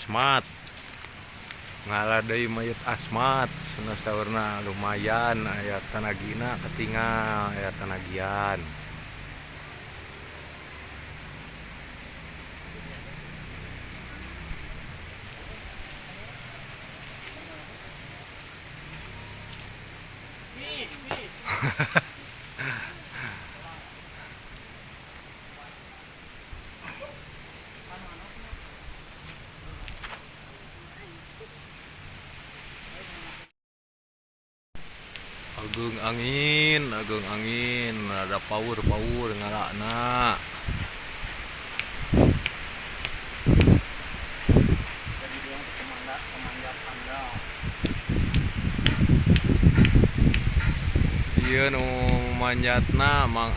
Asmat ngalah deui mayit Asmat sana saurna lumayan aya tanagina ketinggal aya tanagian. Agung angin ada power ngalakna. Ieu nu manjatna Mang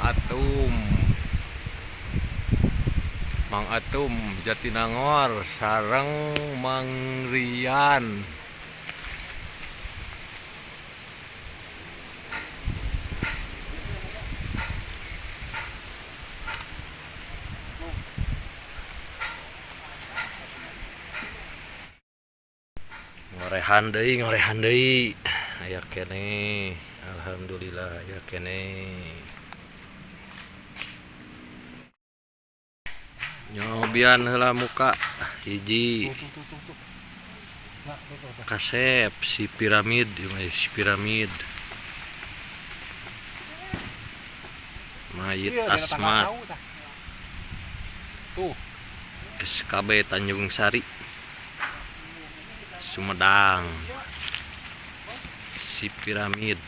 Atum Jatinangor sareng Mang Rian. Ngorehan deui aya keneh. Alhamdulillah aya keneh. Nyobian heula muka hiji kasep si piramid mayit Asmat SKB Tanjung Sari Sumedang si piramid.